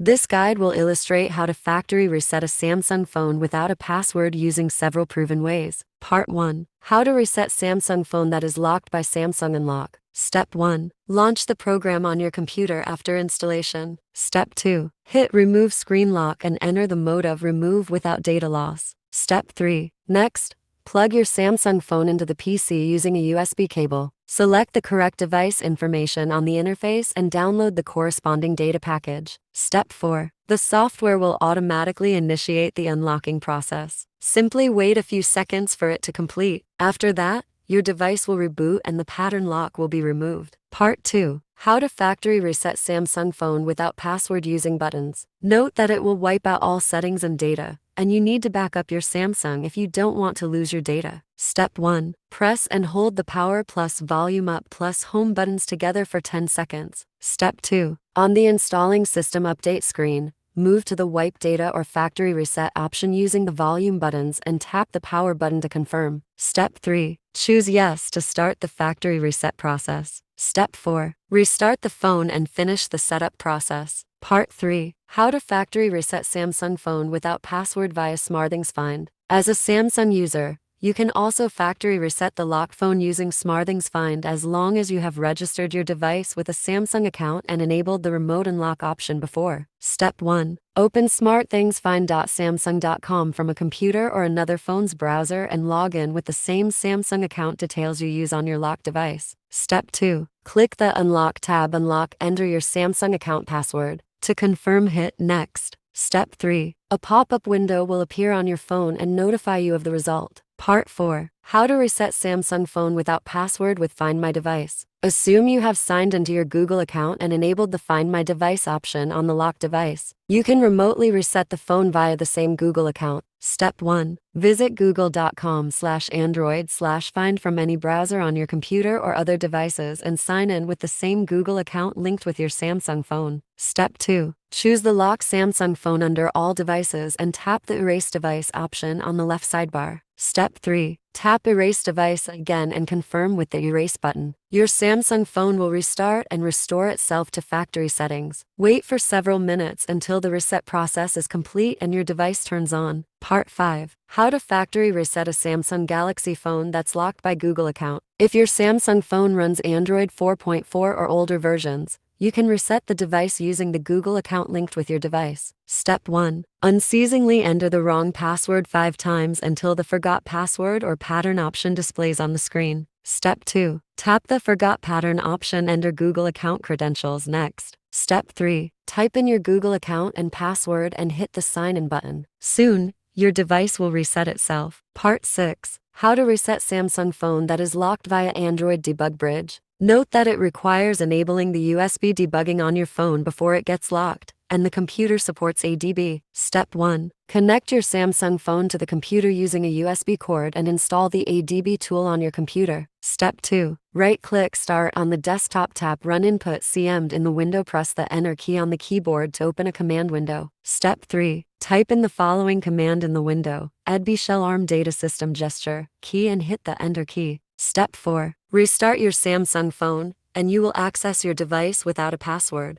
This guide will illustrate how to factory reset a Samsung phone without a password using several proven ways. Part 1. How to reset Samsung phone that is locked by Samsung Unlock. Step 1. Launch the program on your computer after installation. Step 2. Hit Remove Screen Lock and enter the mode of Remove without data loss. Step 3. Next, plug your Samsung phone into the PC using a USB cable. Select the correct device information on the interface and download the corresponding data package. Step 4. The software will automatically initiate the unlocking process. Simply wait a few seconds for it to complete. After that, your device will reboot and the pattern lock will be removed. Part 2. How to factory reset Samsung phone without password using buttons. Note that it will wipe out all settings and data, and you need to back up your Samsung if you don't want to lose your data. Step 1. Press and hold the power plus volume up plus home buttons together for 10 seconds. Step 2. On the installing system update screen, move to the wipe data or factory reset option using the volume buttons and tap the power button to confirm. Step 3. Choose yes to start the factory reset process. Step 4. Restart the phone and finish the setup process. Part 3. How to factory reset Samsung phone without password via SmartThings Find. As a Samsung user, you can also factory reset the locked phone using SmartThings Find as long as you have registered your device with a Samsung account and enabled the remote unlock option before. Step 1. Open smartthingsfind.samsung.com from a computer or another phone's browser and log in with the same Samsung account details you use on your locked device. Step 2. Click the Unlock tab, enter your Samsung account password. To confirm, hit Next. Step 3. A pop-up window will appear on your phone and notify you of the result. Part 4. How to reset Samsung phone without password with Find My Device. Assume you have signed into your Google account and enabled the Find My Device option on the locked device. You can remotely reset the phone via the same Google account. Step 1. Visit google.com/android/find from any browser on your computer or other devices and sign in with the same Google account linked with your Samsung phone. Step 2. Choose the Lock Samsung phone under All Devices and tap the Erase Device option on the left sidebar. Step 3. Tap Erase Device again and confirm with the Erase button. Your Samsung phone will restart and restore itself to factory settings. Wait for several minutes until the reset process is complete and your device turns on. Part 5. How to factory reset a Samsung Galaxy phone that's locked by Google account. If your Samsung phone runs Android 4.4 or older versions, you can reset the device using the Google account linked with your device. Step 1. Unceasingly enter the wrong password 5 times until the Forgot Password or Pattern option displays on the screen. Step 2. Tap the Forgot Pattern option, enter Google account credentials next. Step 3. Type in your Google account and password and hit the Sign In button. Soon, your device will reset itself. Part 6. How to reset Samsung phone that is locked via Android Debug Bridge. Note that it requires enabling the USB debugging on your phone before it gets locked, and the computer supports ADB. Step 1. Connect your Samsung phone to the computer using a USB cord and install the ADB tool on your computer. Step 2. Right-click Start on the desktop, tap Run Input CM'd in the window, press the Enter key on the keyboard to open a command window. Step 3. Type in the following command in the window, ADB shell arm data system gesture key and hit the Enter key. Step 4. Restart your Samsung phone, and you will access your device without a password.